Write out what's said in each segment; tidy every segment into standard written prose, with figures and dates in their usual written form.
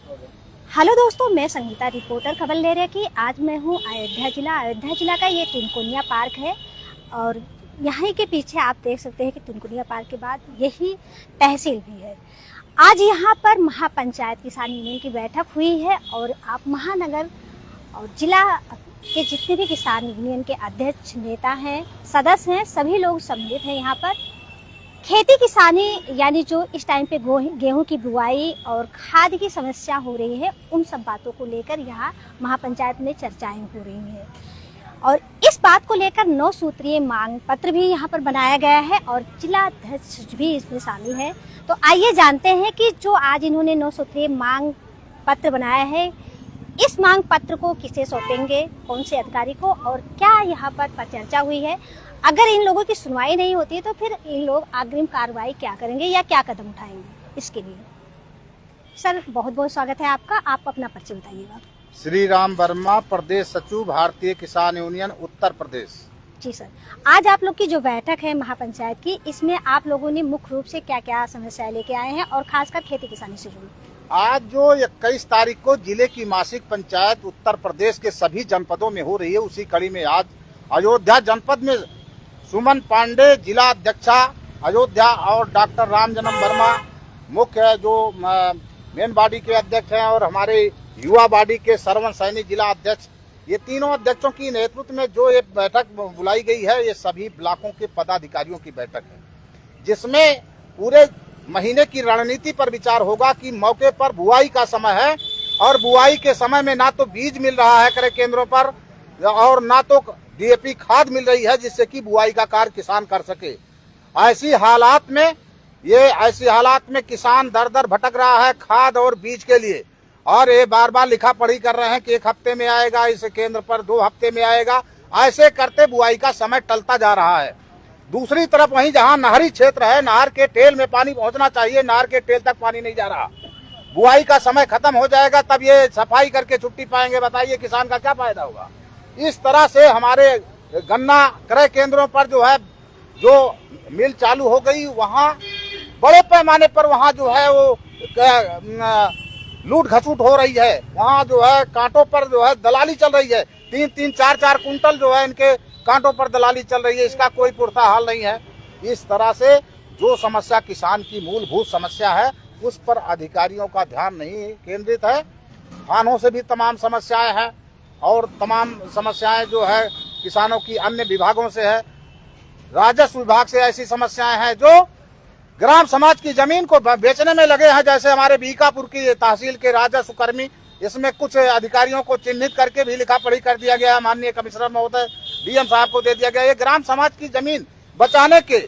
Hello दोस्तों, मैं Sangeeta reporter खबर ले रही कि आज मैं हूँ अयोध्या जिला का ये तुनकुनिया पार्क है। और यहाँ के पीछे आप देख सकते हैं कि तुनकुनिया पार्क के बाद यही तहसील भी है। आज यहाँ पर महापंचायत किसान यूनियन की बैठक हुई है और आप महानगर और जिला के जितने भी किसान यूनियन के अध्यक्ष, नेता हैं, सदस्य हैं, सभी लोग सम्मिलित हैं यहाँ पर। खेती किसानी यानी जो इस टाइम पे गेहूं की बुआई और खाद की समस्या हो रही है, उन सब बातों को लेकर यहाँ महापंचायत में चर्चाएं हो रही हैं। और इस बात को लेकर 9 सूत्रीय मांग पत्र भी यहाँ पर बनाया गया है और जिला अध्यक्ष भी इसमें शामिल है। तो आइए जानते हैं कि जो आज इन्होंने 9 सूत्रीय मांग पत्र बनाया है, इस मांग पत्र को किसे सौंपेंगे, कौन से अधिकारी को, और क्या यहाँ पर चर्चा हुई है। अगर इन लोगों की सुनवाई नहीं होती है तो फिर इन लोग अग्रिम कार्रवाई क्या करेंगे या क्या कदम उठाएंगे, इसके लिए। सर, बहुत बहुत स्वागत है आपका। आप अपना परिचय बताइएगा। श्री राम वर्मा, प्रदेश सचिव, भारतीय किसान यूनियन, उत्तर प्रदेश। जी सर, आज आप लोग की जो बैठक है महापंचायत की, इसमें आप लोगों ने मुख्य रूप से क्या क्या समस्याएं लेके आए हैं और खासकर खेती किसानी से जुड़ी। आज जो 21 तारीख को जिले की मासिक पंचायत उत्तर प्रदेश के सभी जनपदों में हो रही है, उसी कड़ी में आज अयोध्या जनपद में सुमन पांडे जिला अध्यक्षा अयोध्या और डॉक्टर राम जन्म वर्मा मुख्य जो मेन बॉडी के अध्यक्ष हैं और हमारे युवा बॉडी के सरवन सैनी जिला अध्यक्ष, ये तीनों अध्यक्षों की नेतृत्व में जो एक बैठक बुलाई गई है, ये सभी ब्लॉकों के पदाधिकारियों की बैठक है, जिसमें पूरे महीने की रणनीति पर विचार होगा कि मौके पर बुआई का समय है और बुआई के समय में ना तो बीज मिल रहा है क्रय केंद्रों पर और ना तो डीएपी खाद मिल रही है जिससे कि बुआई का कार्य किसान कर सके। ऐसी हालात में किसान दर दर भटक रहा है खाद और बीज के लिए, और ये बार बार लिखा पढ़ी कर रहे हैं कि 1 हफ्ते में आएगा, इस केंद्र पर 2 हफ्ते में आएगा। ऐसे करते बुआई का समय टलता जा रहा है। दूसरी तरफ वहीं जहां नहरी क्षेत्र है, नहर के टेल में पानी पहुंचना चाहिए, नहर के टेल तक पानी नहीं जा रहा। बुआई का समय खत्म हो जाएगा तब ये सफाई करके छुट्टी पाएंगे, बताइए किसान का क्या फायदा होगा। इस तरह से हमारे गन्ना क्रय केंद्रों पर जो मिल चालू हो गई, वहाँ बड़े पैमाने पर वहाँ जो है वो लूट घसूट हो रही है। वहाँ जो है कांटों पर जो है दलाली चल रही है, 3-3, 4-4 कुंटल जो है इनके कांटों पर दलाली चल रही है। इसका कोई पुरता हाल नहीं है। इस तरह से जो समस्या किसान की मूलभूत समस्या है, उस पर अधिकारियों का ध्यान नहीं केंद्रित है। थानों से भी तमाम समस्याएं हैं और तमाम समस्याएं जो है किसानों की अन्य विभागों से है। राजस्व विभाग से ऐसी समस्याएं हैं जो ग्राम समाज की जमीन को बेचने में लगे हैं, जैसे हमारे बीकापुर की तहसील के राजस्व कर्मी, इसमें कुछ अधिकारियों को चिन्हित करके भी लिखा पढ़ी कर दिया गया, माननीय कमिश्नर महोदय डीएम साहब को दे दिया गया। ये ग्राम समाज की जमीन बचाने के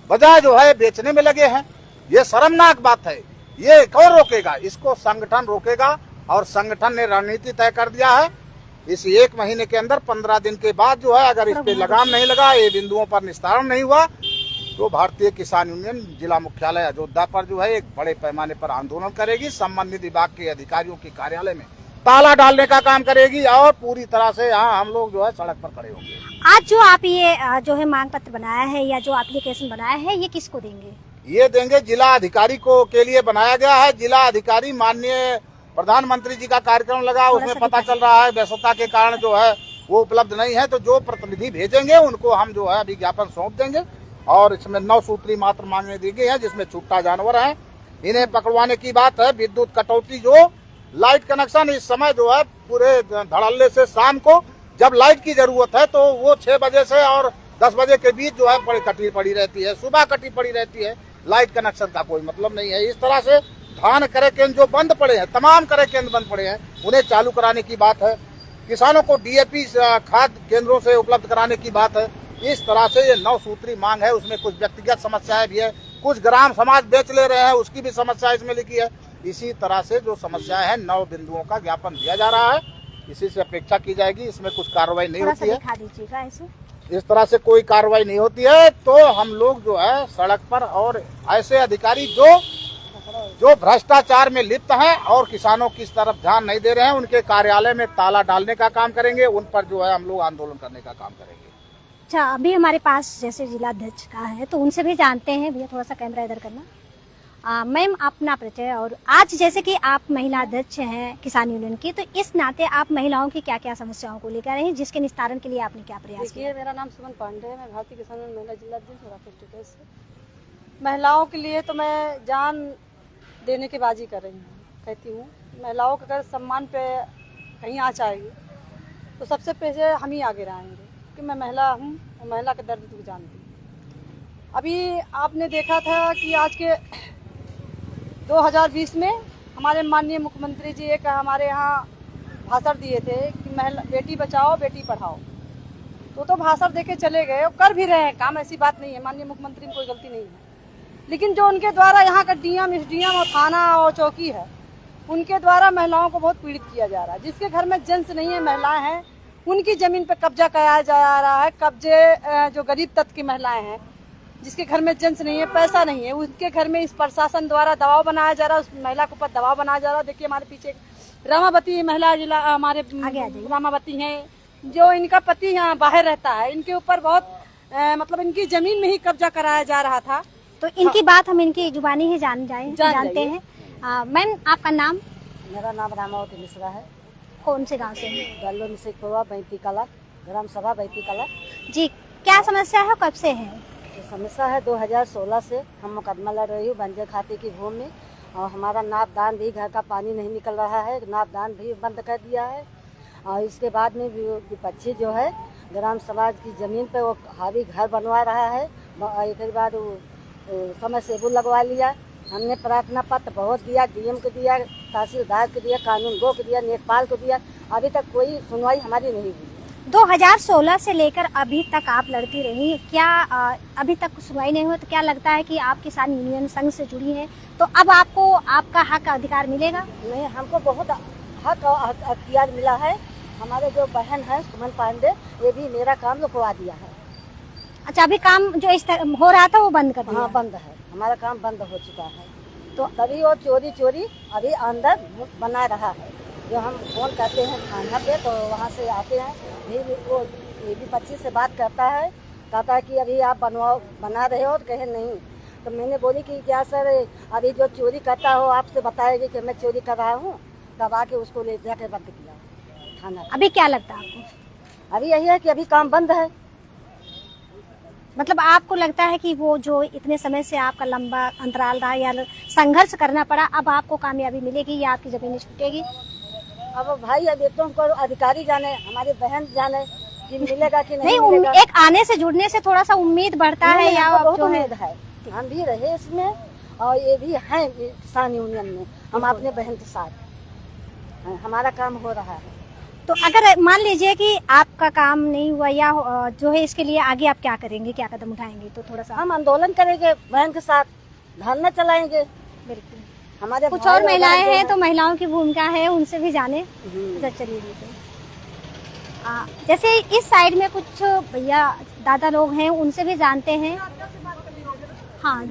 बजाय जो है बेचने में लगे हैं। ये शर्मनाक बात है। ये कौन रोकेगा? इसको संगठन रोकेगा और संगठन ने रणनीति तय कर दिया है। इस 1 महीने के अंदर 15 दिन के बाद जो है, अगर इस पे लगाम नहीं लगा, ये बिंदुओं पर निस्तारण नहीं हुआ, तो भारतीय किसान यूनियन जिला मुख्यालय अयोध्या पर जो है एक बड़े पैमाने पर आंदोलन करेगी। संबंधित विभाग के अधिकारियों के कार्यालय में ताला डालने का काम करेगी और पूरी तरह से यहाँ हम लोग जो है सड़क पर खड़े होंगे। आज जो आप ये जो है मांग पत्र बनाया है या जो एप्लीकेशन बनाया है, ये किसको देंगे? ये देंगे जिला अधिकारी को के लिए बनाया गया है। जिला अधिकारी माननीय प्रधानमंत्री जी का कार्यक्रम लगा, उसमें पता चल रहा है व्यस्तता के कारण जो है वो उपलब्ध नहीं है, तो जो प्रतिनिधि भेजेंगे उनको हम जो है अभी ज्ञापन सौंप देंगे। और इसमें 9 सूत्री मात्र मांगने दी गई है, जिसमें छुट्टा जानवर है, इन्हें पकड़वाने की बात है। विद्युत कटौती, जो लाइट कनेक्शन इस समय जो है पूरे धड़ल्ले से शाम को जब लाइट की जरूरत है तो वो 6 बजे से और 10 बजे के बीच जो है बड़ी कटी पड़ी रहती है, सुबह कटी पड़ी रहती है। लाइट कनेक्शन का कोई मतलब नहीं है। इस तरह से धान क्रय केंद्र जो बंद पड़े हैं, तमाम क्रय केंद्र बंद पड़े हैं, उन्हें चालू कराने की बात है। किसानों को डीएपी खाद केंद्रों से उपलब्ध कराने की बात है। इस तरह से ये 9 सूत्री मांग है। उसमें कुछ व्यक्तिगत समस्याएं भी है, कुछ ग्राम समाज बेच ले रहे हैं, उसकी भी समस्या इसमें लिखी है। इसी तरह से जो समस्याएं हैं, 9 बिंदुओं का ज्ञापन दिया जा रहा है। इसी से अपेक्षा की जाएगी। इसमें कुछ कार्रवाई नहीं होती है, इस तरह से कोई कार्रवाई नहीं होती है तो हम लोग जो है सड़क पर, और ऐसे अधिकारी जो भ्रष्टाचार में लिप्त हैं और किसानों की तरफ ध्यान नहीं दे रहे हैं, उनके कार्यालय में ताला डालने का काम करेंगे। उन पर जो है हम लोग आंदोलन करने का काम करेंगे। अच्छा, अभी हमारे पास जैसे जिला अध्यक्ष का है तो उनसे भी जानते हैं। भैया थोड़ा सा कैमरा इधर करना। मैम अपना परिचय, और आज जैसे कि आप महिला अध्यक्ष हैं किसान यूनियन की, तो इस नाते आप महिलाओं की क्या क्या समस्याओं को लेकर रहे हैं, जिसके निस्तारण के लिए आपने क्या प्रयास किया? देखिए, मेरा नाम सुमन पांडे है। मैं भारतीय किसान यूनियन महिला जिला अध्यक्ष राकेश से। महिलाओं के लिए तो मैं जान देने की बाजी कर रही हूँ, कहती हूँ महिलाओं का अगर सम्मान पे कहीं आँच आएगी तो सबसे पहले हम ही आगे रहेंगे, क्योंकि मैं महिला हूँ और महिला का दर्द तो जानती हूँ। अभी आपने देखा था कि आज के 2020 में हमारे माननीय मुख्यमंत्री जी एक हमारे यहाँ भाषण दिए थे कि महिला बेटी बचाओ बेटी पढ़ाओ। तो भाषण देके चले गए और कर भी रहे हैं काम, ऐसी बात नहीं है, माननीय मुख्यमंत्री में कोई गलती नहीं है। लेकिन जो उनके द्वारा यहाँ का डीएम, एसडीएम और थाना और चौकी है, उनके द्वारा महिलाओं को बहुत पीड़ित किया जा रहा है। जिसके घर में जेंट्स नहीं है, महिलाएं हैं, उनकी जमीन पे कब्जा कराया जा रहा है। कब्जे जो गरीब तत्व की महिलाएं हैं, जिसके घर में जेंट्स नहीं है, पैसा नहीं है, उसके घर में इस प्रशासन द्वारा दबाव बनाया जा रहा है, उस महिला के ऊपर दबाव बनाया जा रहा है। देखिए हमारे पीछे रामावती महिला जिला, हमारे रामावती हैं, जो इनका पति यहाँ बाहर रहता है, इनके ऊपर बहुत मतलब इनकी जमीन में ही कब्जा कराया जा रहा था। तो इनकी बात हम इनकी जुबानी ही जानते हैं। मैम आपका नाम? मेरा नाम रामावती मिश्रा है। कौन से गांव से हैं? गल्लो निशिकपुरा, बैती कला, ग्राम सभा बैती कला। जी, क्या समस्या है, कब से है? समस्या है 2016 से हम मुकदमा लड़ रही हूँ बंजर खाते की भूमि में, और हमारा नापदान भी, घर का पानी नहीं निकल रहा है, नापदान भी बंद कर दिया है। और इसके बाद में विपक्षी जो है ग्राम समाज की ज़मीन पे वो हावी घर बनवा रहा है। एक बार समय से वो लगवा लिया। हमने प्रार्थना पत्र बहुत दिया, डीएम को दिया, तहसीलदार को दिया, कानून गो को दिया, लेखपाल को दिया, अभी तक कोई सुनवाई हमारी नहीं हुई। 2016 से लेकर अभी तक आप लड़ती रही, क्या अभी तक सुनवाई नहीं हुई? तो क्या लगता है कि आप किसान यूनियन संघ से जुड़ी हैं, तो अब आपको आपका हक अधिकार मिलेगा? नहीं, हमको बहुत हक और अख्तियार मिला है। हमारे जो बहन है सुमन पांडे, ये भी मेरा काम रुकवा दिया है। अच्छा, अभी काम जो इस तरह हो रहा था वो बंद कर दिया? हाँ, बंद है, हमारा काम बंद हो चुका है। तो तभी वो चोरी अभी अंदर बना रहा है। जो हम फोन करते हैं थाना पे तो वहाँ से आते हैं, भी वो विपक्षी से बात करता है, कहता है कि अभी आप बना रहे हो, तो कहे नहीं। तो मैंने बोली कि क्या सर, अभी जो चोरी करता हो आपसे बताएगी कि मैं चोरी कर रहा हूँ, तब आके उसको ले जाकर बंद किया थाना। अभी क्या लगता है आपको? अभी यही है कि अभी काम बंद है। मतलब आपको लगता है कि वो जो इतने समय से आपका लंबा अंतराल रहा या संघर्ष करना पड़ा, अब आपको कामयाबी मिलेगी या आपकी जमीन छूटेगी? अब भाई, अब तो हमको अधिकारी जाने, हमारी बहन जाने कि मिलेगा कि नहीं नहीं, मिलेगा। एक आने से जुड़ने से थोड़ा सा उम्मीद बढ़ता है, या बहुत जो उम्मीद है। हम भी रहे इसमें, और ये भी है किसान यूनियन में, हम अपने बहन के साथ हैं, हमारा काम हो रहा है। तो अगर मान लीजिए कि आपका काम नहीं हुआ या जो है, इसके लिए आगे आप क्या करेंगे, क्या कदम उठाएंगे? तो थोड़ा सा हम आंदोलन करेंगे बहन के साथ, धरना चलाएंगे। बिल्कुल। हमारे कुछ और महिलाएं हैं तो महिलाओं की भूमिका है, उनसे भी जाने। चलिए जैसे इस साइड में कुछ भैया दादा लोग हैं, उनसे भी जानते हैं। हाँ,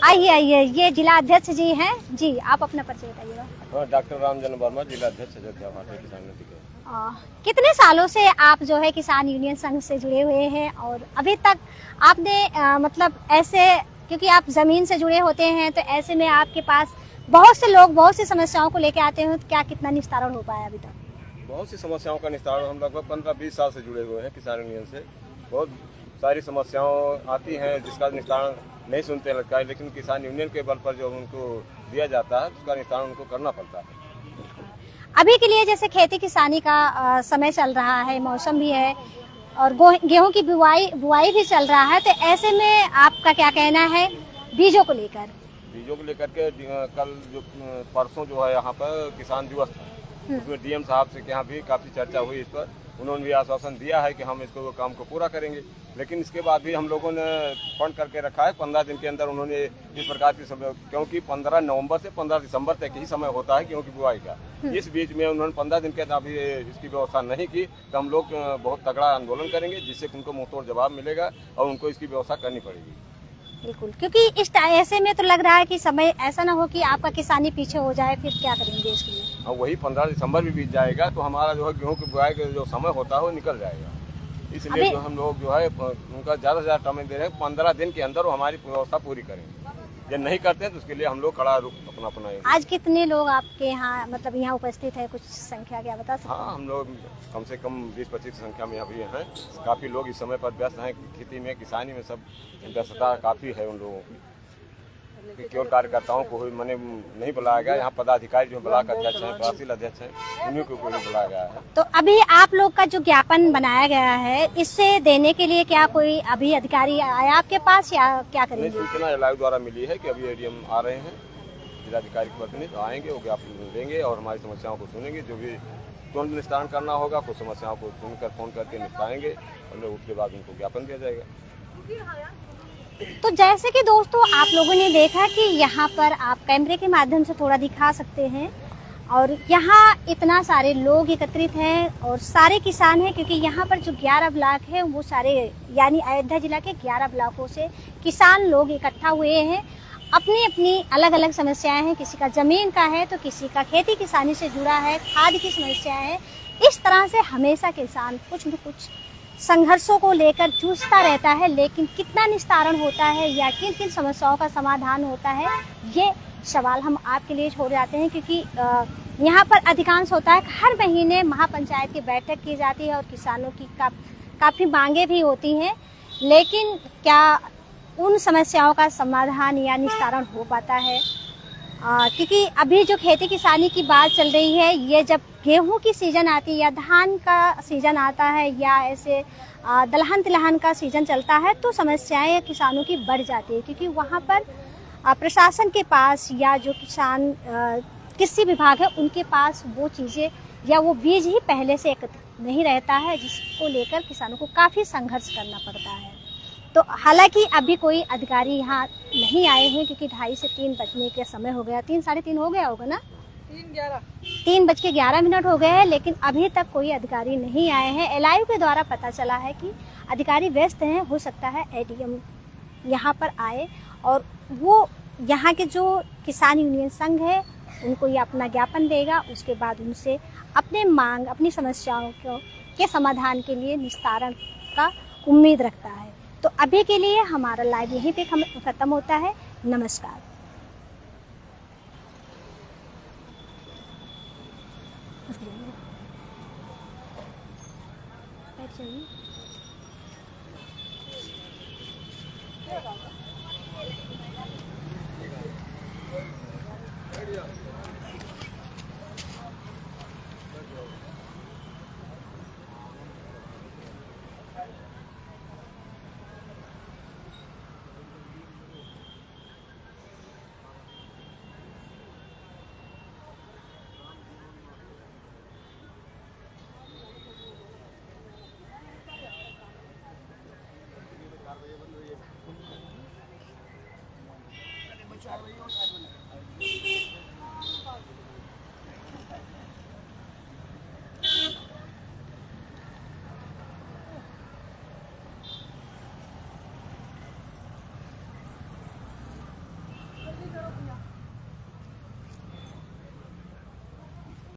आइए, ये जिला अध्यक्ष जी हैं जी, आप अपना परिचय बताइएगा। डॉक्टर रामजन वर्मा, जिला अध्यक्ष अयोध्या भारतीय किसान यूनियन के। कितने सालों से आप जो है किसान यूनियन संघ से जुड़े हुए हैं, और अभी तक आपने मतलब ऐसे, क्योंकि आप जमीन से जुड़े होते हैं, तो ऐसे में आपके पास बहुत से लोग बहुत सी समस्याओं को लेकर आते हैं, तो क्या कितना निस्तारण हो पाया अभी तक? बहुत सी समस्याओं का निस्तारण हम लगभग 15-20 साल से जुड़े हुए हैं किसान यूनियन से। बहुत सारी समस्याएं आती हैं जिसका निस्तारण नहीं सुनते लगता है, लेकिन किसान यूनियन के बल पर जो उनको दिया जाता है उसका निस्तारण उनको करना पड़ता है। अभी के लिए जैसे खेती किसानी का समय चल रहा है, मौसम भी है, और गेहूं की बुआई भी चल रहा है, तो ऐसे में आपका क्या कहना है बीजों को लेकर? बीजों को लेकर के कल जो परसों जो है यहाँ पर किसान दिवस था, उसमें डीएम साहब से यहाँ भी काफ़ी चर्चा हुई इस पर। उन्होंने भी आश्वासन दिया है कि हम इसको काम को पूरा करेंगे, लेकिन इसके बाद भी हम लोगों ने फंड करके रखा है 15 दिन के अंदर उन्होंने इस प्रकार की समय, क्योंकि 15 नवंबर से 15 दिसंबर तक ही समय होता है गेहूं की बुआई का। इस बीच में उन्होंने 15 दिन के अभी इसकी व्यवस्था नहीं की, तो हम लोग बहुत तगड़ा आंदोलन करेंगे, जिससे उनको मुंहतोड़ जवाब मिलेगा और उनको इसकी व्यवस्था करनी पड़ेगी। बिल्कुल, क्योंकि इस ऐसे में तो लग रहा है कि समय ऐसा ना हो कि आपका किसानी पीछे हो जाए, फिर क्या करेंगे इसके लिए? और वही 15 दिसंबर भी बीत जाएगा तो हमारा जो है गेहूं की बुआई का जो समय होता है वो निकल जाएगा। इसलिए जो हम लोग जो है उनका ज़्यादा से ज़्यादा समय दे रहे हैं, 15 दिन के अंदर वो हमारी व्यवस्था पूरी करेंगे। ये नहीं करते हैं तो उसके लिए हम लोग कड़ा रुख अपना अपनाएंगे। आज कितने लोग आपके यहाँ मतलब यहाँ उपस्थित है, कुछ संख्या क्या बता सकते हैं? हाँ, हम लोग कम से कम 20-25 की संख्या में अभी हैं। काफ़ी लोग इस समय पर व्यस्त हैं, खेती में, किसानी में, सब व्यस्तता काफ़ी है उन लोगों की। कि केवल कार्यकर्ताओं को मैंने नहीं बुलाया गया, यहाँ पदाधिकारी जो ब्लॉक अध्यक्ष हैं, तहसील अध्यक्ष हैं, उन्हीं को कोई बुलाया गया है। तो अभी आप लोग का जो ज्ञापन बनाया गया है, इससे देने के लिए क्या कोई अभी अधिकारी आया आपके पास या क्या नहीं, करेंगे? सूचना एलआईयू द्वारा मिली है कि अभी एडीएम आ रहे हैं, जिलाधिकारी के प्रतिनिधि आएंगे, वो ज्ञापन देंगे और हमारी समस्याओं को सुनेंगे। जो भी तुरंत निस्तारण करना होगा, कुछ समस्याओं को सुनकर फोन करके निपटाएंगे और उसके बाद उनको ज्ञापन दिया जाएगा। तो जैसे कि दोस्तों आप लोगों ने देखा कि यहाँ पर आप कैमरे के माध्यम से थोड़ा दिखा सकते हैं, और यहाँ इतना सारे लोग एकत्रित हैं और सारे किसान हैं, क्योंकि यहाँ पर जो 11 ब्लॉक है वो सारे यानी अयोध्या जिला के 11 ब्लॉकों से किसान लोग इकट्ठा हुए हैं। अपनी अपनी अलग अलग समस्याएं हैं, किसी का ज़मीन का है तो किसी का खेती किसानी से जुड़ा है, खाद की समस्याएं हैं। इस तरह से हमेशा किसान कुछ न कुछ संघर्षों को लेकर जूझता रहता है, लेकिन कितना निस्तारण होता है या किन किन समस्याओं का समाधान होता है, ये सवाल हम आपके लिए छोड़ जाते हैं। क्योंकि यहाँ पर अधिकांश होता है हर महीने महापंचायत की बैठक की जाती है और किसानों की काफ़ी मांगे भी होती हैं, लेकिन क्या उन समस्याओं का समाधान या निस्तारण हो पाता है? क्योंकि अभी जो खेती किसानी की बात चल रही है, ये जब गेहूं की सीज़न आती है या धान का सीज़न आता है या ऐसे दलहन तिलहन का सीज़न चलता है, तो समस्याएं किसानों की बढ़ जाती है। क्योंकि वहाँ पर प्रशासन के पास या जो किसान कृषि विभाग है उनके पास वो चीज़ें या वो बीज ही पहले से एकत्रित नहीं रहता है, जिसको लेकर किसानों को काफ़ी संघर्ष करना पड़ता है। तो हालांकि अभी कोई अधिकारी यहाँ नहीं आए हैं, क्योंकि 2:30 से 3 बजने के समय हो गया, 3 साढ़े 3 हो गया होगा ना, 3:11 हो गए हैं, लेकिन अभी तक कोई अधिकारी नहीं आए हैं। एलआईयू के द्वारा पता चला है कि अधिकारी व्यस्त हैं, हो सकता है एडीएम यहाँ पर आए और वो यहाँ के जो किसान यूनियन संघ है उनको ये अपना ज्ञापन देगा, उसके बाद उनसे अपने मांग, अपनी समस्याओं के समाधान के लिए निस्तारण का उम्मीद रखता है। तो अभी के लिए हमारा लाइव यहीं पे खत्म होता है। नमस्कार।